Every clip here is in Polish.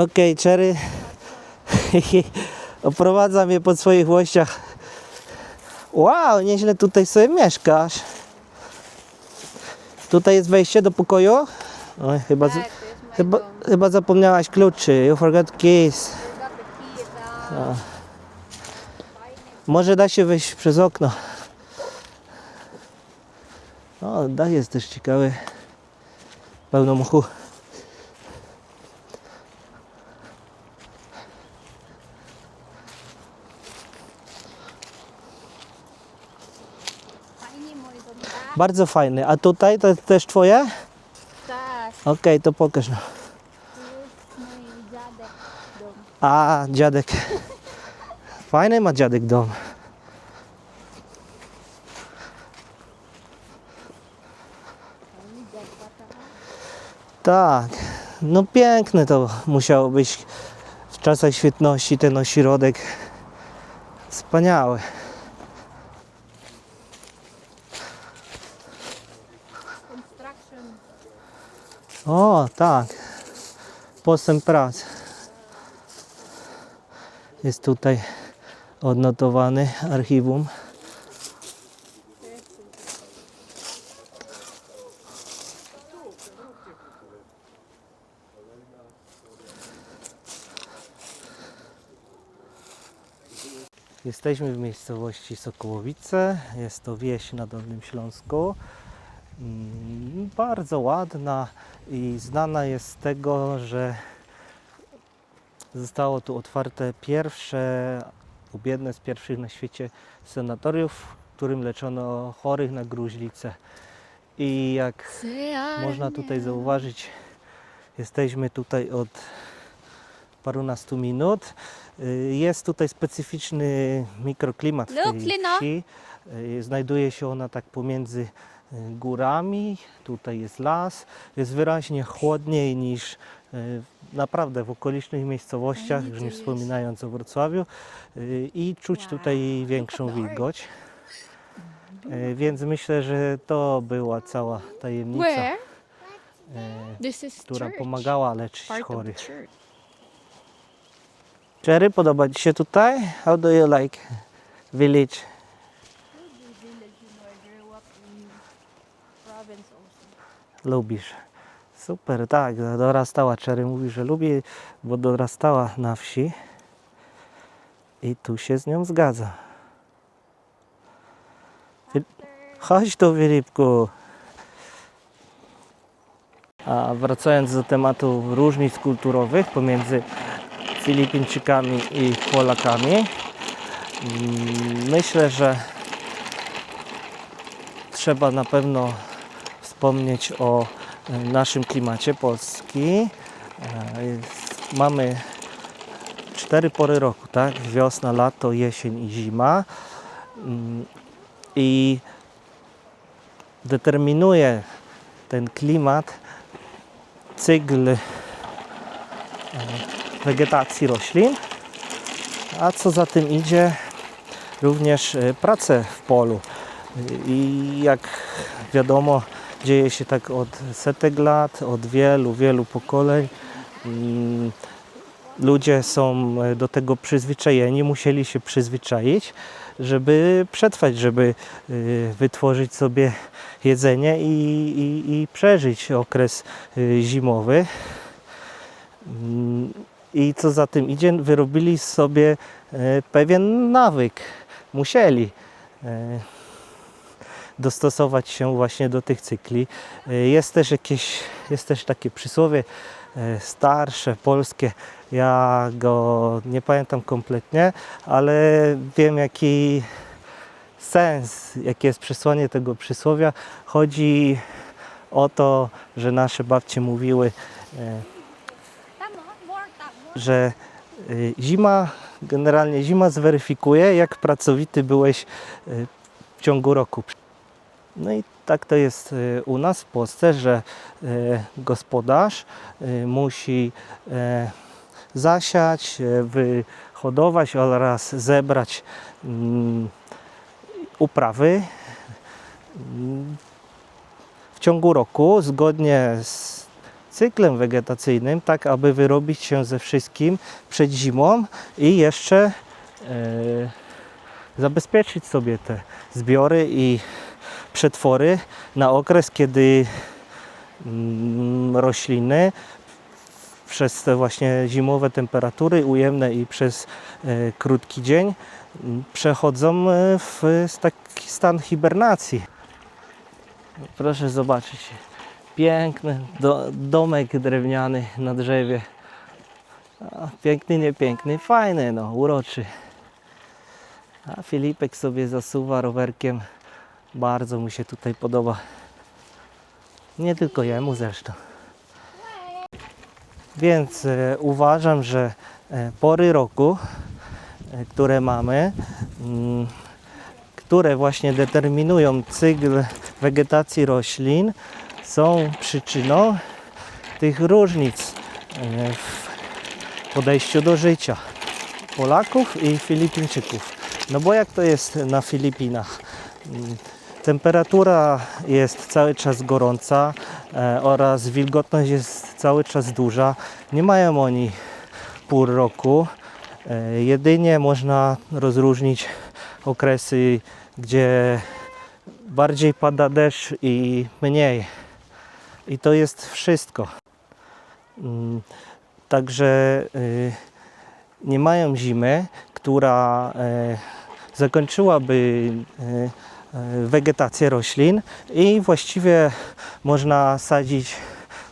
Okej, Cherry oprowadza mnie po swoich włościach. Wow, nieźle tutaj sobie mieszkasz. Tutaj jest wejście do pokoju? Oj, chyba zapomniałaś kluczy. You forgot keys. Może da się wejść przez okno. O, dach jest też ciekawy. Pełno mchu. Bardzo fajny. A tutaj to jest też twoje? Tak. Okej, to pokaż. No. Mój dziadek dom. A, dziadek. Fajny ma dziadek dom. Tak. No piękne to musiało być w czasach świetności ten ośrodek. Wspaniały. Construction. O, tak. Postęp prac. Jest tutaj odnotowany archiwum. Jesteśmy w miejscowości Sokołowice. Jest to wieś na Dolnym Śląsku. Bardzo ładna i znana jest z tego, że zostało tu otwarte pierwsze, lub jedne z pierwszych na świecie sanatoriów, w którym leczono chorych na gruźlicę. I jak można tutaj zauważyć, jesteśmy tutaj od parunastu minut. Jest tutaj specyficzny mikroklimat w tej wsi. Znajduje się ona tak pomiędzy górami, tutaj jest las, jest wyraźnie chłodniej niż naprawdę w okolicznych miejscowościach, już nie wspominając o Wrocławiu, i czuć tutaj większą wilgoć. Więc myślę, że to była cała tajemnica, która pomagała leczyć chorych. Cherry, podoba Ci się tutaj? How do you like village? Lubisz. Super, tak, dorastała. Cherry mówi, że lubi, bo dorastała na wsi i tu się z nią zgadza. Chodź tu, Filipku. A wracając do tematu różnic kulturowych pomiędzy Filipińczykami i Polakami, myślę, że trzeba na pewno wspomnieć o naszym klimacie Polski. Mamy 4 pory roku, tak? Wiosna, lato, jesień i zima. I determinuje ten klimat cykl wegetacji roślin, a co za tym idzie również prace w polu. I jak wiadomo, dzieje się tak od setek lat, od wielu pokoleń. Ludzie są do tego przyzwyczajeni, musieli się przyzwyczaić, żeby przetrwać, żeby wytworzyć sobie jedzenie i przeżyć okres zimowy. I co za tym idzie, wyrobili sobie pewien nawyk. Musieli dostosować się właśnie do tych cykli. Jest też takie przysłowie starsze, polskie. Ja go nie pamiętam kompletnie, ale wiem jaki sens, jakie jest przesłanie tego przysłowia. Chodzi o to, że nasze babcie mówiły, że generalnie zima zweryfikuje, jak pracowity byłeś w ciągu roku. No i tak to jest u nas w Polsce, że gospodarz musi zasiać, wyhodować oraz zebrać uprawy w ciągu roku, zgodnie z cyklem wegetacyjnym, tak aby wyrobić się ze wszystkim przed zimą i jeszcze zabezpieczyć sobie te zbiory i przetwory na okres, kiedy rośliny przez te właśnie zimowe temperatury ujemne i przez krótki dzień przechodzą w taki stan hibernacji. Proszę zobaczyć, piękny domek drewniany na drzewie. Piękny, nie piękny, fajny, no, uroczy. A Filipek sobie zasuwa rowerkiem. Bardzo mu się tutaj podoba. Nie tylko jemu zresztą. Więc uważam, że pory roku, które mamy, które właśnie determinują cykl wegetacji roślin, są przyczyną tych różnic w podejściu do życia Polaków i Filipińczyków. No bo jak to jest na Filipinach? Temperatura jest cały czas gorąca oraz wilgotność jest cały czas duża. Nie mają oni pór roku. Jedynie można rozróżnić okresy, gdzie bardziej pada deszcz i mniej. I to jest wszystko. Także nie mają zimy, która zakończyłaby wegetację roślin i właściwie można sadzić,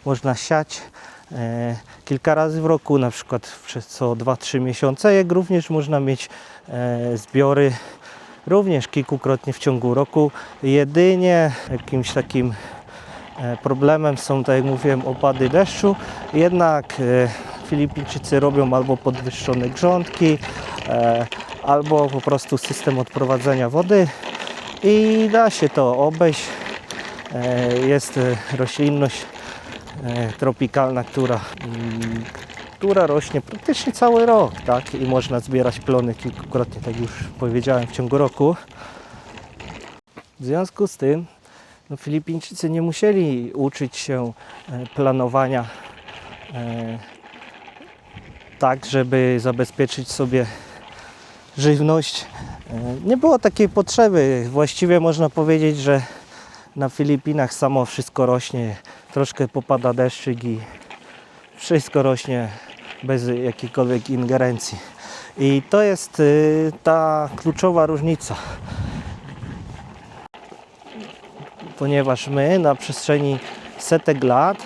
można siać kilka razy w roku, na przykład przez co 2-3 miesiące, jak również można mieć zbiory również kilkukrotnie w ciągu roku. Jedynie jakimś takim problemem są, tak jak mówiłem, opady deszczu, jednak Filipińczycy robią albo podwyższone grządki, albo po prostu system odprowadzenia wody i da się to obejść. Jest roślinność tropikalna, która rośnie praktycznie cały rok, tak? I można zbierać plony kilkukrotnie, tak już powiedziałem, w ciągu roku. W związku z tym no, Filipińczycy nie musieli uczyć się planowania tak, żeby zabezpieczyć sobie żywność. Nie było takiej potrzeby. Właściwie można powiedzieć, że na Filipinach samo wszystko rośnie. Troszkę popada deszczyk i wszystko rośnie bez jakiejkolwiek ingerencji. I to jest ta kluczowa różnica. Ponieważ my na przestrzeni setek lat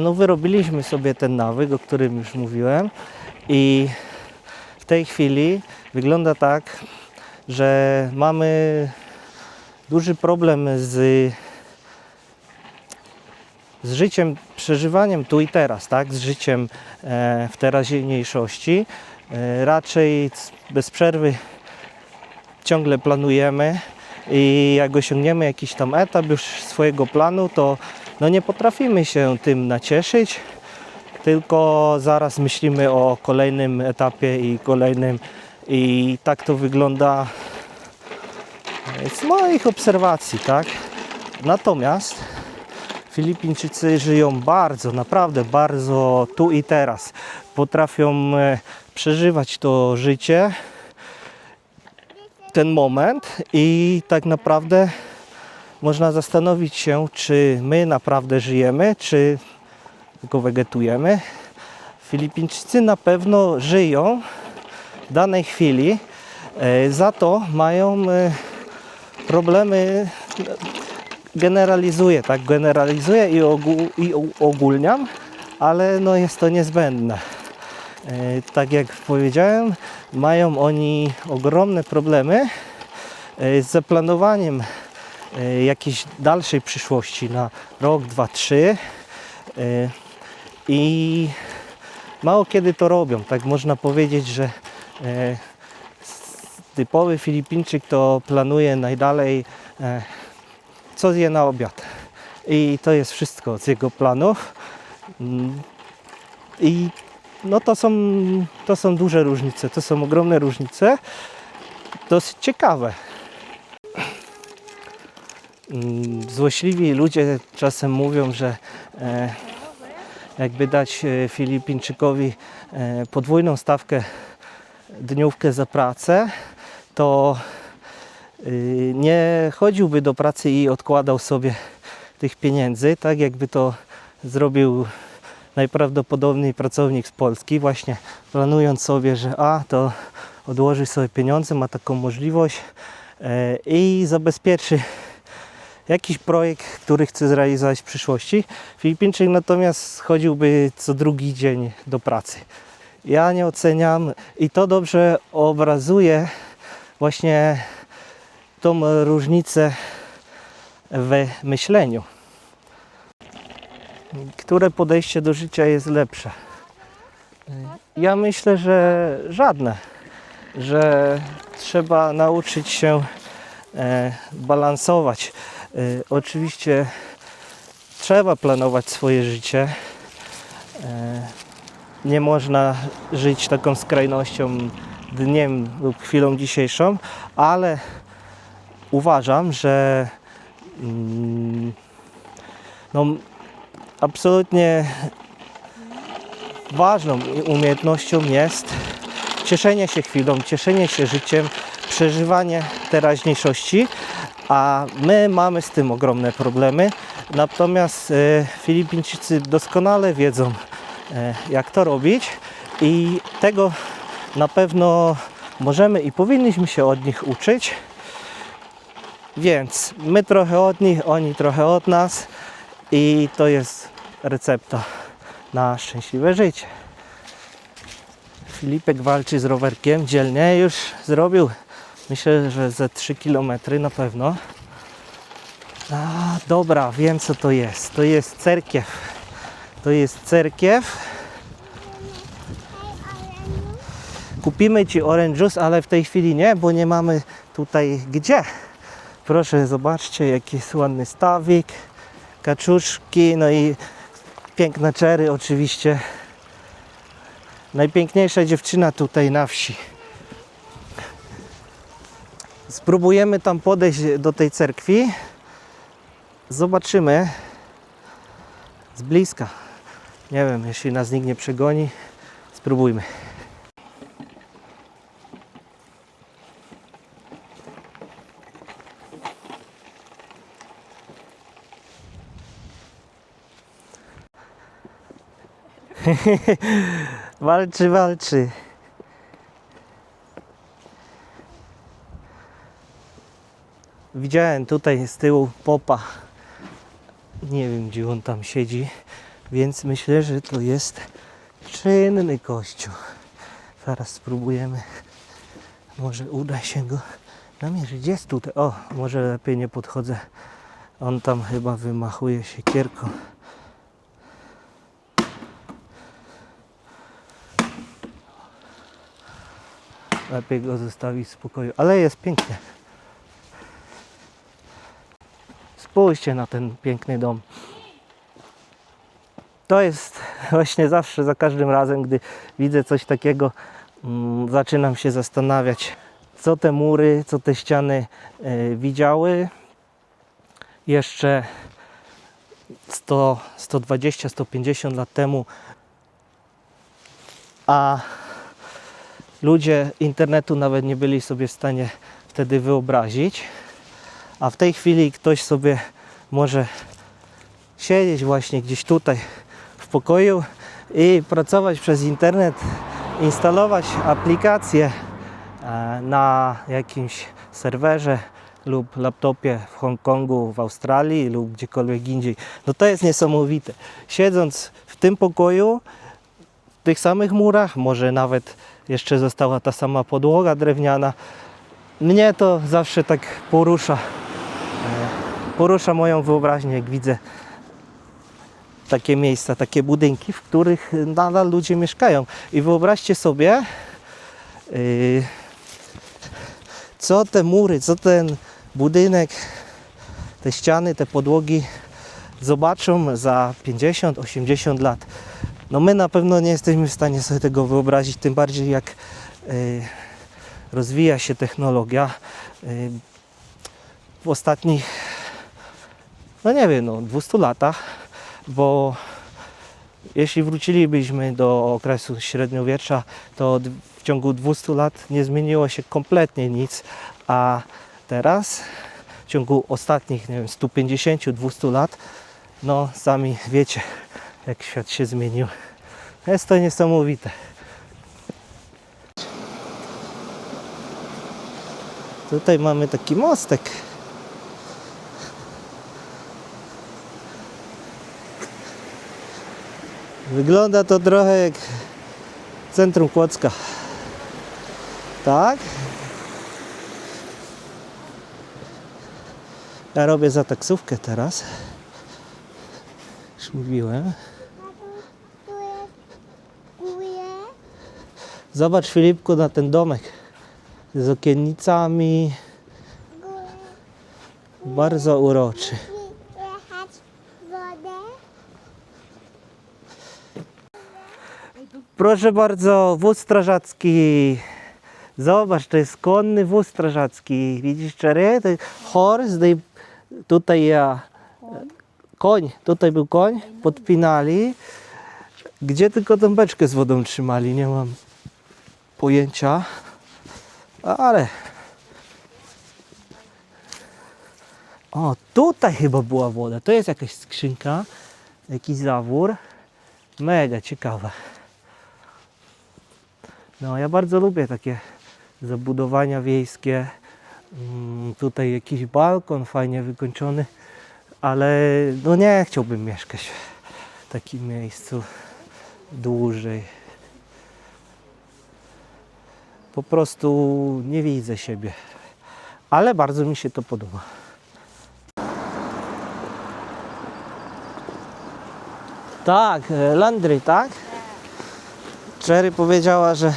no, wyrobiliśmy sobie ten nawyk, o którym już mówiłem, i w tej chwili wygląda tak, że mamy duży problem z życiem, przeżywaniem tu i teraz, tak? Z życiem w teraźniejszości. Raczej bez przerwy ciągle planujemy i jak osiągniemy jakiś tam etap już swojego planu, to no nie potrafimy się tym nacieszyć, tylko zaraz myślimy o kolejnym etapie i kolejnym, i tak to wygląda z moich obserwacji, tak? Natomiast Filipińczycy żyją bardzo, naprawdę bardzo tu i teraz. Potrafią przeżywać to życie, ten moment, i tak naprawdę można zastanowić się, czy my naprawdę żyjemy, czy tylko wegetujemy. Filipińczycy na pewno żyją w danej chwili, za to mają problemy. Generalizuję, tak? Generalizuję i ogólniam, ale no jest to niezbędne. Tak jak powiedziałem, mają oni ogromne problemy z zaplanowaniem jakiejś dalszej przyszłości na rok, 2, 3 i mało kiedy to robią. Tak można powiedzieć, że typowy Filipińczyk to planuje najdalej, co zje na obiad. I to jest wszystko z jego planów. I no to są duże różnice, to są ogromne różnice. Dosyć ciekawe. Złośliwi ludzie czasem mówią, że jakby dać Filipińczykowi podwójną stawkę dniówkę za pracę, to nie chodziłby do pracy i odkładał sobie tych pieniędzy, tak jakby to zrobił najprawdopodobniej pracownik z Polski, właśnie planując sobie, że to odłoży sobie pieniądze, ma taką możliwość i zabezpieczy jakiś projekt, który chce zrealizować w przyszłości. Filipińczyk natomiast chodziłby co drugi dzień do pracy. Ja nie oceniam i to dobrze obrazuje właśnie tą różnicę w myśleniu. Które podejście do życia jest lepsze? Ja myślę, że żadne. Że trzeba nauczyć się balansować. Oczywiście trzeba planować swoje życie. Nie można żyć taką skrajnością dniem lub chwilą dzisiejszą, ale uważam, że absolutnie ważną umiejętnością jest cieszenie się chwilą, cieszenie się życiem, przeżywanie teraźniejszości, a my mamy z tym ogromne problemy. Natomiast Filipińczycy doskonale wiedzą, jak to robić i tego na pewno możemy i powinniśmy się od nich uczyć. Więc my trochę od nich, oni trochę od nas i to jest recepta na szczęśliwe życie. Filipek walczy z rowerkiem dzielnie, już zrobił, myślę, że ze 3 km na pewno. Dobra, wiem co to jest. To jest cerkiew. To jest cerkiew. Kupimy Ci orange juice, ale w tej chwili nie, bo nie mamy tutaj gdzie. Proszę, zobaczcie, jaki jest ładny stawik, kaczuszki, no i piękne czery oczywiście. Najpiękniejsza dziewczyna tutaj na wsi. Spróbujemy tam podejść do tej cerkwi. Zobaczymy z bliska. Nie wiem, jeśli nas nikt nie przegoni, spróbujmy. Walczy, walczy. Widziałem tutaj z tyłu popa. Nie wiem, gdzie on tam siedzi, więc myślę, że to jest czynny kościół. Zaraz spróbujemy. Może uda się go namierzyć. Gdzie jest tutaj? O, może lepiej nie podchodzę. On tam chyba wymachuje siekierką. Lepiej go zostawić w spokoju, ale jest pięknie. Spójrzcie na ten piękny dom. To jest właśnie zawsze, za każdym razem, gdy widzę coś takiego, zaczynam się zastanawiać, co te mury, co te ściany widziały jeszcze 100, 120, 150 lat temu, a ludzie internetu nawet nie byli sobie w stanie wtedy wyobrazić, a w tej chwili ktoś sobie może siedzieć właśnie gdzieś tutaj w pokoju i pracować przez internet, instalować aplikacje na jakimś serwerze lub laptopie w Hongkongu, w Australii lub gdziekolwiek indziej. No to jest niesamowite. Siedząc w tym pokoju, w tych samych murach, może nawet jeszcze została ta sama podłoga drewniana, mnie to zawsze tak porusza moją wyobraźnię, jak widzę takie miejsca, takie budynki, w których nadal ludzie mieszkają. I wyobraźcie sobie, co te mury, co ten budynek, te ściany, te podłogi zobaczą za 50-80 lat. No my na pewno nie jesteśmy w stanie sobie tego wyobrazić, tym bardziej jak rozwija się technologia. W ostatnich, no nie wiem, 200 latach, bo Jeśli wrócilibyśmy do okresu średniowiecza, to w ciągu 200 lat nie zmieniło się kompletnie nic, a teraz w ciągu ostatnich, nie wiem, 150-200 lat, no sami wiecie, jak świat się zmienił. Jest to niesamowite. Tutaj mamy taki mostek. Wygląda to trochę jak centrum Kłodzka. Tak? Ja robię za taksówkę teraz. Już mówiłem. Zobacz, Filipku, na ten domek z okiennicami. Bardzo uroczy. Jechać wodę. Proszę bardzo, wóz strażacki. Zobacz, to jest konny wóz strażacki. Widzisz, Czery? To jest horse. Tutaj ja. Koń. Tutaj był koń. Podpinali. Gdzie tylko tą beczkę z wodą trzymali, nie mam pojęcia. Ale... O, tutaj chyba była woda. To jest jakaś skrzynka. Jakiś zawór. Mega ciekawe. No, ja bardzo lubię takie zabudowania wiejskie. Tutaj jakiś balkon fajnie wykończony, ale no nie chciałbym mieszkać w takim miejscu dłużej. Po prostu nie widzę siebie, ale bardzo mi się to podoba. Tak, Landry, tak? Cherry powiedziała, że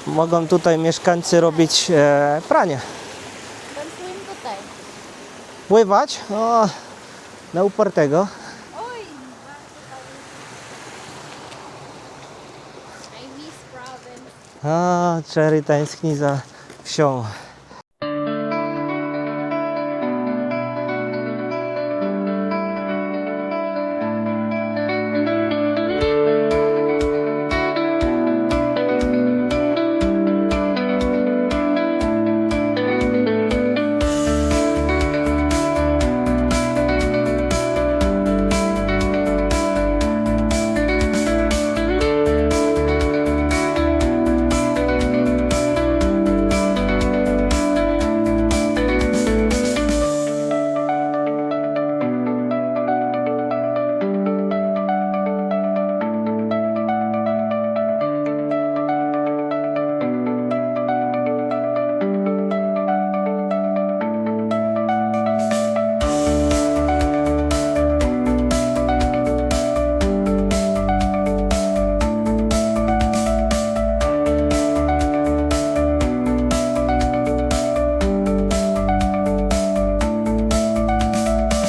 mogą tutaj mieszkańcy robić pranie. Tansuin tutaj. Pływać? O, na upartego. Oj! I miss province. A, Cherry tęskni za wsią.